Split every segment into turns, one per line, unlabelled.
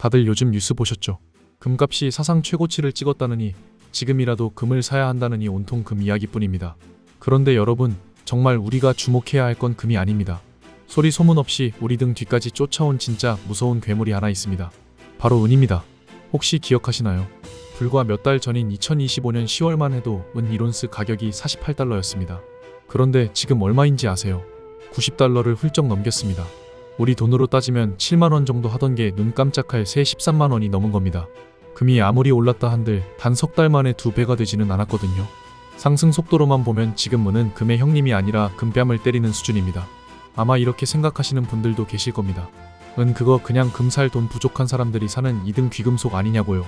다들 요즘 뉴스 보셨죠? 금값이 사상 최고치를 찍었다느니 지금이라도 금을 사야 한다느니 온통 금 이야기뿐입니다. 그런데 여러분, 정말 우리가 주목해야 할 건 금이 아닙니다. 소리 소문 없이 우리 등 뒤까지 쫓아온 진짜 무서운 괴물이 하나 있습니다. 바로 은입니다. 혹시 기억하시나요? 불과 몇 달 전인 2025년 10월만 해도 은 1온스 가격이 48달러였습니다. 그런데 지금 얼마인지 아세요? 90달러를 훌쩍 넘겼습니다. 우리 돈으로 따지면 7만원 정도 하던 게 눈 깜짝할 새 13만원이 넘은 겁니다. 금이 아무리 올랐다 한들 단 석 달 만에 2배가 되지는 않았거든요. 상승 속도로만 보면 지금 은은 금의 형님이 아니라 금뺨을 때리는 수준입니다. 아마 이렇게 생각하시는 분들도 계실 겁니다. 은 그거 그냥 금 살 돈 부족한 사람들이 사는 2등 귀금속 아니냐고요.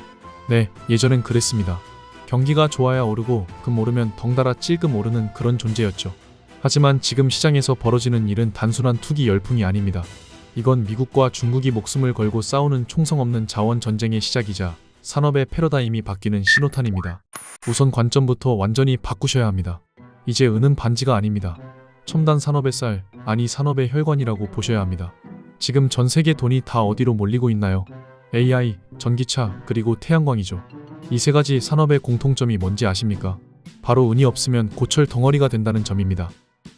네, 예전엔 그랬습니다. 경기가 좋아야 오르고 금 오르면 덩달아 찔끔 오르는 그런 존재였죠. 하지만 지금 시장에서 벌어지는 일은 단순한 투기 열풍이 아닙니다. 이건 미국과 중국이 목숨을 걸고 싸우는 총성 없는 자원 전쟁의 시작이자 산업의 패러다임이 바뀌는 신호탄입니다. 우선 관점부터 완전히 바꾸셔야 합니다. 이제 은은 반지가 아닙니다. 첨단 산업의 쌀, 아니 산업의 혈관이라고 보셔야 합니다. 지금 전 세계 돈이 다 어디로 몰리고 있나요? AI, 전기차, 그리고 태양광이죠. 이 세 가지 산업의 공통점이 뭔지 아십니까? 바로 은이 없으면 고철 덩어리가 된다는 점입니다.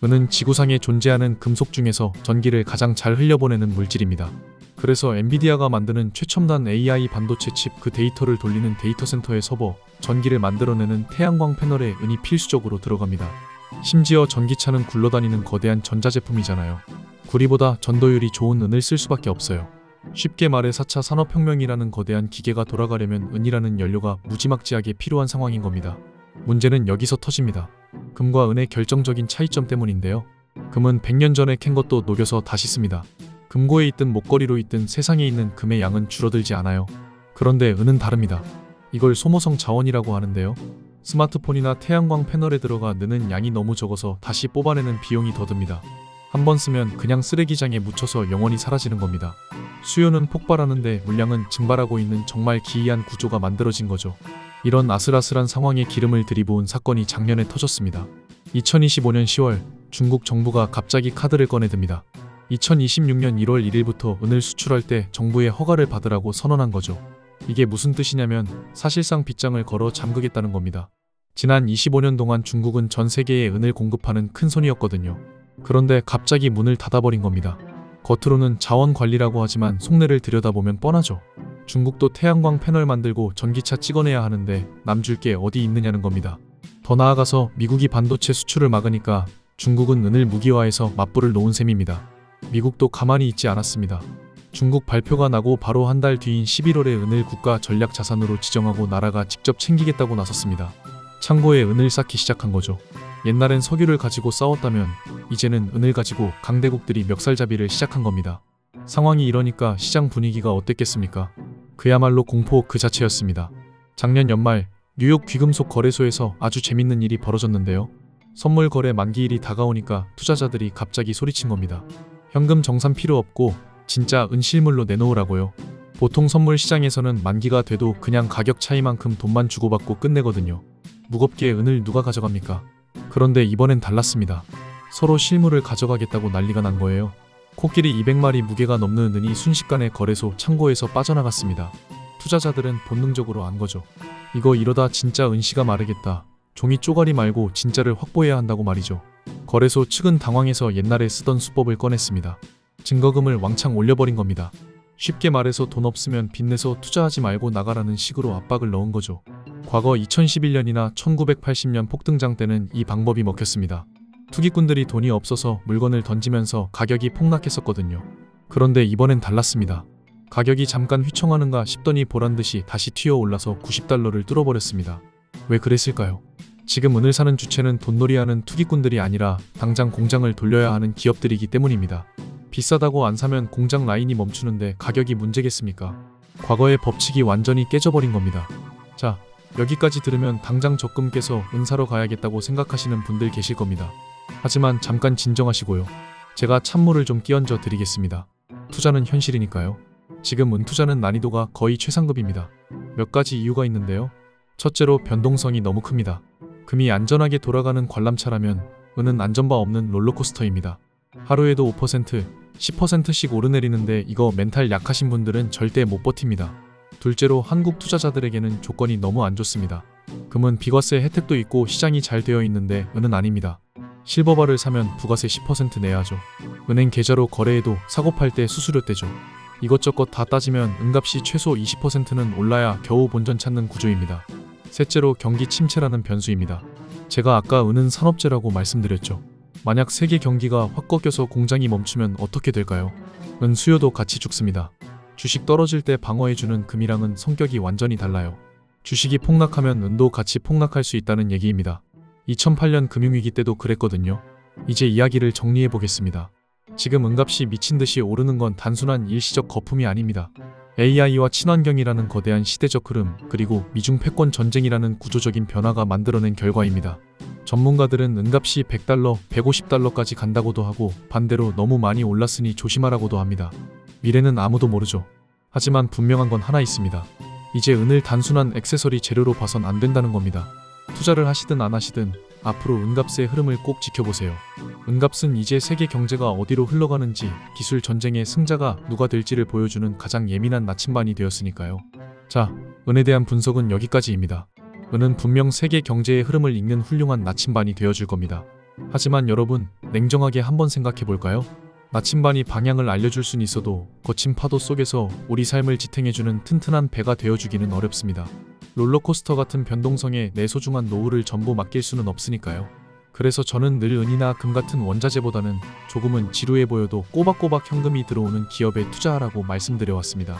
은은 지구상에 존재하는 금속 중에서 전기를 가장 잘 흘려보내는 물질입니다. 그래서 엔비디아가 만드는 최첨단 AI 반도체 칩 그 데이터를 돌리는 데이터 센터의 서버, 전기를 만들어내는 태양광 패널에 은이 필수적으로 들어갑니다. 심지어 전기차는 굴러다니는 거대한 전자제품이잖아요. 구리보다 전도율이 좋은 은을 쓸 수밖에 없어요. 쉽게 말해 4차 산업혁명이라는 거대한 기계가 돌아가려면 은이라는 연료가 무지막지하게 필요한 상황인 겁니다. 문제는 여기서 터집니다. 금과 은의 결정적인 차이점 때문인데요. 금은 100년 전에 캔 것도 녹여서 다시 씁니다. 금고에 있든 목걸이로 있든 세상에 있는 금의 양은 줄어들지 않아요. 그런데 은은 다릅니다. 이걸 소모성 자원이라고 하는데요. 스마트폰이나 태양광 패널에 들어가 넣는 양이 너무 적어서 다시 뽑아내는 비용이 더 듭니다. 한 번 쓰면 그냥 쓰레기장에 묻혀서 영원히 사라지는 겁니다. 수요는 폭발하는데 물량은 증발하고 있는 정말 기이한 구조가 만들어진 거죠. 이런 아슬아슬한 상황에 기름을 들이부은 사건이 작년에 터졌습니다. 2025년 10월 중국 정부가 갑자기 카드를 꺼내듭니다. 2026년 1월 1일부터 은을 수출할 때 정부의 허가를 받으라고 선언한 거죠. 이게 무슨 뜻이냐면 사실상 빗장을 걸어 잠그겠다는 겁니다. 지난 25년 동안 중국은 전 세계에 은을 공급하는 큰 손이었거든요. 그런데 갑자기 문을 닫아버린 겁니다. 겉으로는 자원 관리라고 하지만 속내를 들여다보면 뻔하죠. 중국도 태양광 패널 만들고 전기차 찍어내야 하는데 남줄 게 어디 있느냐는 겁니다. 더 나아가서 미국이 반도체 수출을 막으니까 중국은 은을 무기화해서 맞불을 놓은 셈입니다. 미국도 가만히 있지 않았습니다. 중국 발표가 나고 바로 한 달 뒤인 11월에 은을 국가 전략 자산으로 지정하고 나라가 직접 챙기겠다고 나섰습니다. 창고에 은을 쌓기 시작한 거죠. 옛날엔 석유를 가지고 싸웠다면 이제는 은을 가지고 강대국들이 멱살잡이를 시작한 겁니다. 상황이 이러니까 시장 분위기가 어땠겠습니까? 그야말로 공포 그 자체였습니다. 작년 연말 뉴욕 귀금속 거래소에서 아주 재밌는 일이 벌어졌는데요. 선물 거래 만기일이 다가오니까 투자자들이 갑자기 소리친 겁니다. 현금 정산 필요 없고 진짜 은 실물로 내놓으라고요. 보통 선물 시장에서는 만기가 돼도 그냥 가격 차이만큼 돈만 주고받고 끝내거든요. 무겁게 은을 누가 가져갑니까? 그런데 이번엔 달랐습니다. 서로 실물을 가져가겠다고 난리가 난 거예요. 코끼리 200마리 무게가 넘는 은이 순식간에 거래소 창고에서 빠져나갔습니다. 투자자들은 본능적으로 안 거죠. 이거 이러다 진짜 은씨가 마르겠다. 종이 쪼가리 말고 진짜를 확보해야 한다고 말이죠. 거래소 측은 당황해서 옛날에 쓰던 수법을 꺼냈습니다. 증거금을 왕창 올려버린 겁니다. 쉽게 말해서 돈 없으면 빚내서 투자하지 말고 나가라는 식으로 압박을 넣은 거죠. 과거 2011년이나 1980년 폭등장 때는 이 방법이 먹혔습니다. 투기꾼들이 돈이 없어서 물건을 던지면서 가격이 폭락했었거든요. 그런데 이번엔 달랐습니다. 가격이 잠깐 휘청하는가 싶더니 보란듯이 다시 튀어올라서 90달러를 뚫어버렸습니다. 왜 그랬을까요? 지금 은을 사는 주체는 돈놀이하는 투기꾼들이 아니라 당장 공장을 돌려야 하는 기업들이기 때문입니다. 비싸다고 안 사면 공장 라인이 멈추는데 가격이 문제겠습니까? 과거의 법칙이 완전히 깨져버린 겁니다. 자, 여기까지 들으면 당장 적금 깨서 은 사러 가야겠다고 생각하시는 분들 계실 겁니다. 하지만 잠깐 진정하시고요. 제가 찬물을 좀 끼얹어 드리겠습니다. 투자는 현실이니까요. 지금 은 투자는 난이도가 거의 최상급입니다. 몇 가지 이유가 있는데요. 첫째로 변동성이 너무 큽니다. 금이 안전하게 돌아가는 관람차라면 은은 안전바 없는 롤러코스터입니다. 하루에도 5%, 10%씩 오르내리는데 이거 멘탈 약하신 분들은 절대 못 버팁니다. 둘째로 한국 투자자들에게는 조건이 너무 안 좋습니다. 금은 비과세 혜택도 있고 시장이 잘 되어 있는데 은은 아닙니다. 실버바를 사면 부가세 10% 내야 하죠. 은행 계좌로 거래해도 사고 팔 때 수수료 떼죠. 이것저것 다 따지면 은값이 최소 20%는 올라야 겨우 본전 찾는 구조입니다. 셋째로 경기 침체라는 변수입니다. 제가 아까 은은 산업재라고 말씀드렸죠. 만약 세계 경기가 확 꺾여서 공장이 멈추면 어떻게 될까요? 은 수요도 같이 죽습니다. 주식 떨어질 때 방어해주는 금이랑은 성격이 완전히 달라요. 주식이 폭락하면 은도 같이 폭락할 수 있다는 얘기입니다. 2008년 금융위기 때도 그랬거든요. 이제 이야기를 정리해 보겠습니다. 지금 은값이 미친듯이 오르는 건 단순한 일시적 거품이 아닙니다. AI와 친환경이라는 거대한 시대적 흐름, 그리고 미중 패권 전쟁이라는 구조적인 변화가 만들어낸 결과입니다. 전문가들은 은값이 $100, $150까지 간다고도 하고 반대로 너무 많이 올랐으니 조심하라고도 합니다. 미래는 아무도 모르죠. 하지만 분명한 건 하나 있습니다. 이제 은을 단순한 액세서리 재료로 봐선 안 된다는 겁니다. 투자를 하시든 안 하시든 앞으로 은값의 흐름을 꼭 지켜보세요. 은값은 이제 세계 경제가 어디로 흘러가는지, 기술 전쟁의 승자가 누가 될지를 보여주는 가장 예민한 나침반이 되었으니까요. 자, 은에 대한 분석은 여기까지입니다. 은은 분명 세계 경제의 흐름을 읽는 훌륭한 나침반이 되어줄 겁니다. 하지만 여러분, 냉정하게 한번 생각해 볼까요? 나침반이 방향을 알려줄 순 있어도 거친 파도 속에서 우리 삶을 지탱해주는 튼튼한 배가 되어주기는 어렵습니다. 롤러코스터 같은 변동성에 내 소중한 노후를 전부 맡길 수는 없으니까요. 그래서 저는 늘 은이나 금 같은 원자재보다는 조금은 지루해 보여도 꼬박꼬박 현금이 들어오는 기업에 투자하라고 말씀드려왔습니다.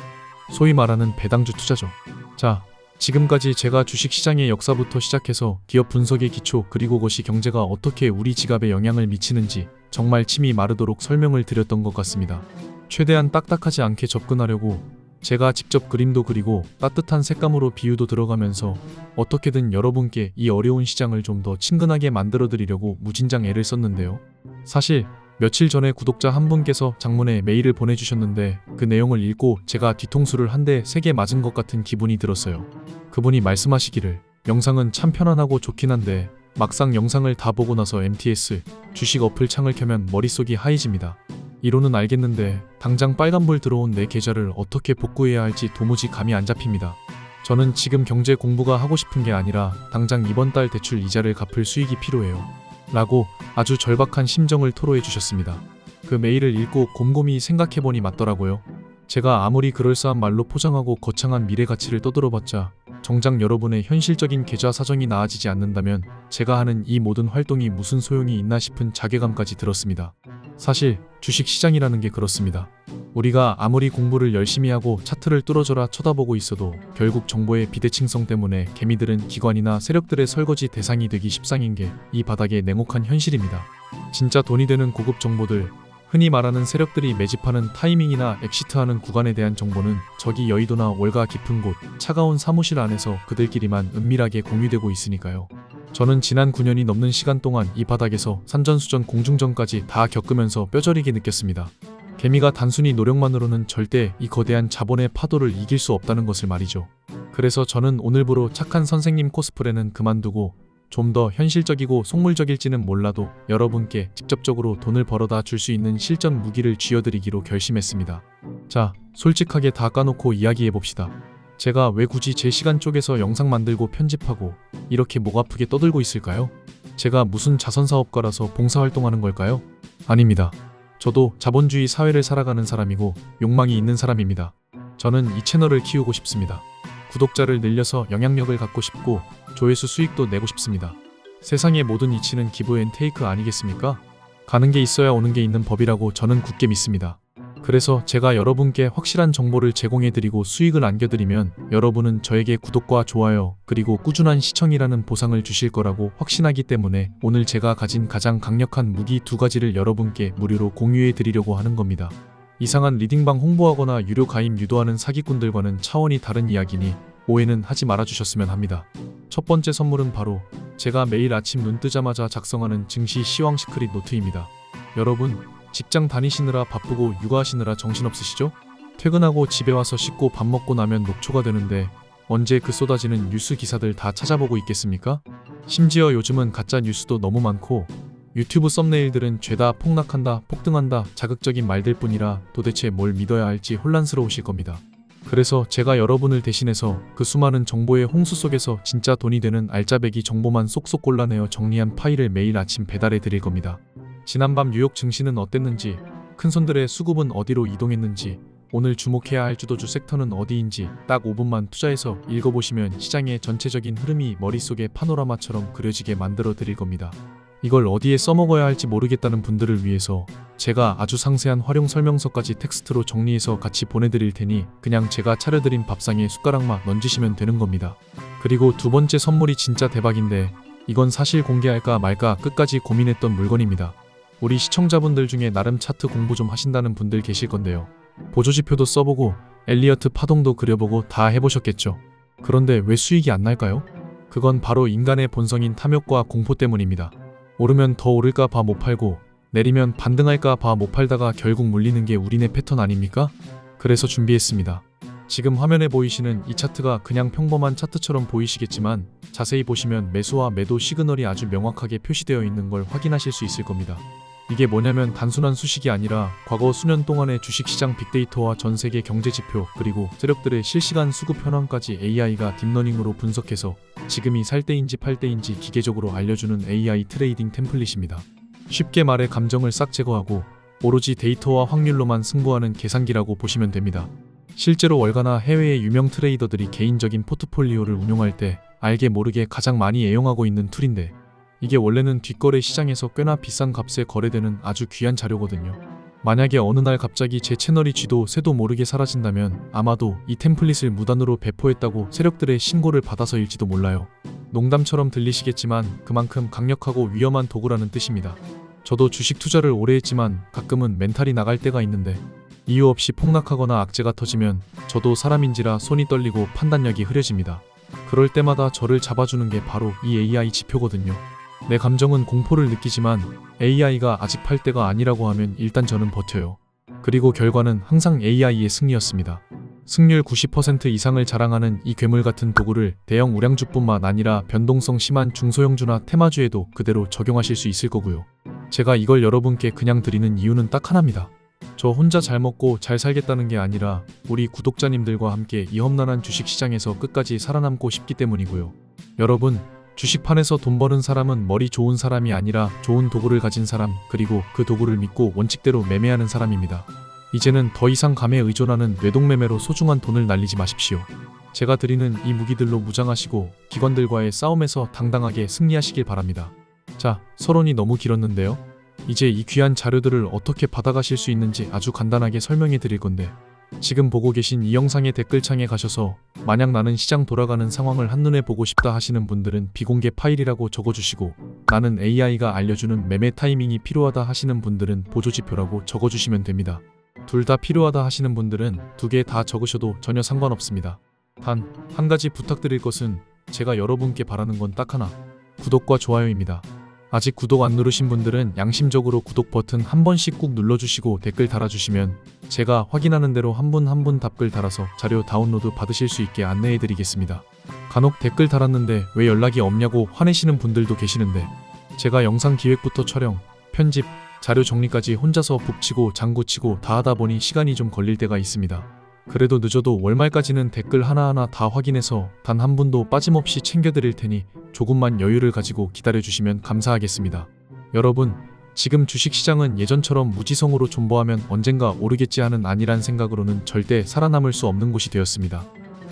소위 말하는 배당주 투자죠. 자, 지금까지 제가 주식시장의 역사부터 시작해서 기업 분석의 기초, 그리고 그것이 경제가 어떻게 우리 지갑에 영향을 미치는지 정말 침이 마르도록 설명을 드렸던 것 같습니다. 최대한 딱딱하지 않게 접근하려고 제가 직접 그림도 그리고 따뜻한 색감으로 비유도 들어가면서 어떻게든 여러분께 이 어려운 시장을 좀 더 친근하게 만들어 드리려고 무진장 애를 썼는데요. 사실 며칠 전에 구독자 한 분께서 장문에 메일을 보내주셨는데 그 내용을 읽고 제가 뒤통수를 한 대 세게 맞은 것 같은 기분이 들었어요. 그분이 말씀하시기를 영상은 참 편안하고 좋긴 한데 막상 영상을 다 보고 나서 MTS 주식 어플 창을 켜면 머릿속이 하얘집니다. 이론은 알겠는데 당장 빨간불 들어온 내 계좌를 어떻게 복구해야 할지 도무지 감이 안 잡힙니다. 저는 지금 경제 공부가 하고 싶은 게 아니라 당장 이번 달 대출 이자를 갚을 수익이 필요해요. 라고 아주 절박한 심정을 토로해 주셨습니다. 그 메일을 읽고 곰곰이 생각해보니 맞더라고요. 제가 아무리 그럴싸한 말로 포장하고 거창한 미래 가치를 떠들어봤자 정작 여러분의 현실적인 계좌 사정이 나아지지 않는다면 제가 하는 이 모든 활동이 무슨 소용이 있나 싶은 자괴감까지 들었습니다. 사실 주식시장이라는 게 그렇습니다. 우리가 아무리 공부를 열심히 하고 차트를 뚫어져라 쳐다보고 있어도 결국 정보의 비대칭성 때문에 개미들은 기관이나 세력들의 설거지 대상이 되기 십상인 게 이 바닥의 냉혹한 현실입니다. 진짜 돈이 되는 고급 정보들, 흔히 말하는 세력들이 매집하는 타이밍이나 엑시트하는 구간에 대한 정보는 저기 여의도나 월가 깊은 곳, 차가운 사무실 안에서 그들끼리만 은밀하게 공유되고 있으니까요. 저는 지난 9년이 넘는 시간 동안 이 바닥에서 산전수전 공중전까지 다 겪으면서 뼈저리게 느꼈습니다. 개미가 단순히 노력만으로는 절대 이 거대한 자본의 파도를 이길 수 없다는 것을 말이죠. 그래서 저는 오늘부로 착한 선생님 코스프레는 그만두고 좀 더 현실적이고 속물적일지는 몰라도 여러분께 직접적으로 돈을 벌어다 줄 수 있는 실전 무기를 쥐어드리기로 결심했습니다. 자, 솔직하게 다 까놓고 이야기해봅시다. 제가 왜 굳이 제 시간 쪼개서 영상 만들고 편집하고 이렇게 목 아프게 떠들고 있을까요? 제가 무슨 자선사업가라서 봉사활동하는 걸까요? 아닙니다. 저도 자본주의 사회를 살아가는 사람이고 욕망이 있는 사람입니다. 저는 이 채널을 키우고 싶습니다. 구독자를 늘려서 영향력을 갖고 싶고 조회수 수익도 내고 싶습니다. 세상의 모든 이치는 기브 앤 테이크 아니겠습니까? 가는 게 있어야 오는 게 있는 법이라고 저는 굳게 믿습니다. 그래서 제가 여러분께 확실한 정보를 제공해드리고 수익을 안겨드리면 여러분은 저에게 구독과 좋아요 그리고 꾸준한 시청이라는 보상을 주실 거라고 확신하기 때문에 오늘 제가 가진 가장 강력한 무기 2가지를 여러분께 무료로 공유해드리려고 하는 겁니다. 이상한 리딩방 홍보하거나 유료 가입 유도하는 사기꾼들과는 차원이 다른 이야기니 오해는 하지 말아주셨으면 합니다. 첫 번째 선물은 바로 제가 매일 아침 눈 뜨자마자 작성하는 증시 시황 시크릿 노트입니다. 여러분, 직장 다니시느라 바쁘고 육아하시느라 정신없으시죠? 퇴근하고 집에 와서 씻고 밥 먹고 나면 녹초가 되는데 언제 그 쏟아지는 뉴스 기사들 다 찾아보고 있겠습니까? 심지어 요즘은 가짜 뉴스도 너무 많고 유튜브 썸네일들은 죄다 폭락한다, 폭등한다, 자극적인 말들 뿐이라 도대체 뭘 믿어야 할지 혼란스러우실 겁니다. 그래서 제가 여러분을 대신해서 그 수많은 정보의 홍수 속에서 진짜 돈이 되는 알짜배기 정보만 쏙쏙 골라내어 정리한 파일을 매일 아침 배달해 드릴 겁니다. 지난밤 뉴욕 증시는 어땠는지, 큰손들의 수급은 어디로 이동했는지, 오늘 주목해야 할 주도주 섹터는 어디인지 딱 5분만 투자해서 읽어보시면 시장의 전체적인 흐름이 머릿속에 파노라마처럼 그려지게 만들어 드릴 겁니다. 이걸 어디에 써먹어야 할지 모르겠다는 분들을 위해서 제가 아주 상세한 활용 설명서까지 텍스트로 정리해서 같이 보내드릴 테니 그냥 제가 차려드린 밥상에 숟가락만 얹으시면 되는 겁니다. 그리고 두 번째 선물이 진짜 대박인데 이건 사실 공개할까 말까 끝까지 고민했던 물건입니다. 우리 시청자분들 중에 나름 차트 공부 좀 하신다는 분들 계실 건데요. 보조지표도 써보고 엘리어트 파동도 그려보고 다 해보셨겠죠. 그런데 왜 수익이 안 날까요? 그건 바로 인간의 본성인 탐욕과 공포 때문입니다. 오르면 더 오를까 봐 못 팔고 내리면 반등할까 봐 못 팔다가 결국 물리는 게 우리네 패턴 아닙니까? 그래서 준비했습니다. 지금 화면에 보이시는 이 차트가 그냥 평범한 차트처럼 보이시겠지만 자세히 보시면 매수와 매도 시그널이 아주 명확하게 표시되어 있는 걸 확인하실 수 있을 겁니다. 이게 뭐냐면 단순한 수식이 아니라 과거 수년 동안의 주식시장 빅데이터와 전 세계 경제지표 그리고 세력들의 실시간 수급 현황까지 AI가 딥러닝으로 분석해서 지금이 살 때인지 팔 때인지 기계적으로 알려주는 AI 트레이딩 템플릿입니다. 쉽게 말해 감정을 싹 제거하고 오로지 데이터와 확률로만 승부하는 계산기라고 보시면 됩니다. 실제로 월가나 해외의 유명 트레이더들이 개인적인 포트폴리오를 운용할 때 알게 모르게 가장 많이 애용하고 있는 툴인데 이게 원래는 뒷거래 시장에서 꽤나 비싼 값에 거래되는 아주 귀한 자료거든요. 만약에 어느 날 갑자기 제 채널이 쥐도 새도 모르게 사라진다면 아마도 이 템플릿을 무단으로 배포했다고 세력들의 신고를 받아서일지도 몰라요. 농담처럼 들리시겠지만 그만큼 강력하고 위험한 도구라는 뜻입니다. 저도 주식 투자를 오래 했지만 가끔은 멘탈이 나갈 때가 있는데 이유 없이 폭락하거나 악재가 터지면 저도 사람인지라 손이 떨리고 판단력이 흐려집니다. 그럴 때마다 저를 잡아주는 게 바로 이 AI 지표거든요. 내 감정은 공포를 느끼지만 AI가 아직 팔 때가 아니라고 하면 일단 저는 버텨요. 그리고 결과는 항상 AI의 승리였습니다. 승률 90% 이상을 자랑하는 이 괴물 같은 도구를 대형 우량주뿐만 아니라 변동성 심한 중소형주나 테마주에도 그대로 적용하실 수 있을 거고요. 제가 이걸 여러분께 그냥 드리는 이유는 딱 하나입니다. 저 혼자 잘 먹고 잘 살겠다는 게 아니라 우리 구독자님들과 함께 이 험난한 주식시장에서 끝까지 살아남고 싶기 때문이고요. 여러분, 주식판에서 돈 버는 사람은 머리 좋은 사람이 아니라 좋은 도구를 가진 사람 그리고 그 도구를 믿고 원칙대로 매매하는 사람입니다. 이제는 더 이상 감에 의존하는 뇌동매매로 소중한 돈을 날리지 마십시오. 제가 드리는 이 무기들로 무장하시고 기관들과의 싸움에서 당당하게 승리하시길 바랍니다. 자, 서론이 너무 길었는데요. 이제 이 귀한 자료들을 어떻게 받아가실 수 있는지 아주 간단하게 설명해 드릴 건데 지금 보고 계신 이 영상의 댓글창에 가셔서 만약 나는 시장 돌아가는 상황을 한눈에 보고 싶다 하시는 분들은 비공개 파일이라고 적어주시고 나는 AI가 알려주는 매매 타이밍이 필요하다 하시는 분들은 보조지표라고 적어주시면 됩니다. 둘 다 필요하다 하시는 분들은 두 개 다 적으셔도 전혀 상관없습니다. 단 한 가지 부탁드릴 것은 제가 여러분께 바라는 건 딱 하나, 구독과 좋아요입니다. 아직 구독 안 누르신 분들은 양심적으로 구독 버튼 한 번씩 꾹 눌러주시고 댓글 달아주시면 제가 확인하는 대로 한 분 한 분 답글 달아서 자료 다운로드 받으실 수 있게 안내해드리겠습니다. 간혹 댓글 달았는데 왜 연락이 없냐고 화내시는 분들도 계시는데 제가 영상 기획부터 촬영, 편집, 자료 정리까지 혼자서 북치고 장구치고 다 하다 보니 시간이 좀 걸릴 때가 있습니다. 그래도 늦어도 월말까지는 댓글 하나하나 다 확인해서 단 한 분도 빠짐없이 챙겨드릴 테니 조금만 여유를 가지고 기다려주시면 감사하겠습니다. 여러분, 지금 주식시장은 예전처럼 무지성으로 존버하면 언젠가 오르겠지 하는 안일한 생각으로는 절대 살아남을 수 없는 곳이 되었습니다.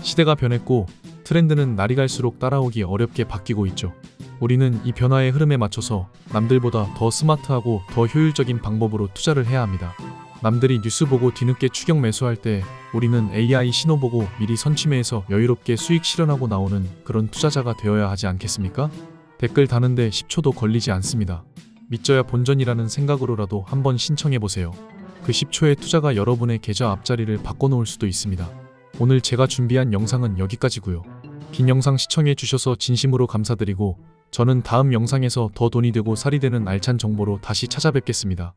시대가 변했고 트렌드는 날이 갈수록 따라오기 어렵게 바뀌고 있죠. 우리는 이 변화의 흐름에 맞춰서 남들보다 더 스마트하고 더 효율적인 방법으로 투자를 해야 합니다. 남들이 뉴스 보고 뒤늦게 추격 매수할 때 우리는 AI 신호 보고 미리 선취매해서 여유롭게 수익 실현하고 나오는 그런 투자자가 되어야 하지 않겠습니까? 댓글 다는데 10초도 걸리지 않습니다. 믿져야 본전이라는 생각으로라도 한번 신청해보세요. 그 10초의 투자가 여러분의 계좌 앞자리를 바꿔놓을 수도 있습니다. 오늘 제가 준비한 영상은 여기까지고요. 긴 영상 시청해주셔서 진심으로 감사드리고 저는 다음 영상에서 더 돈이 되고 살이 되는 알찬 정보로 다시 찾아뵙겠습니다.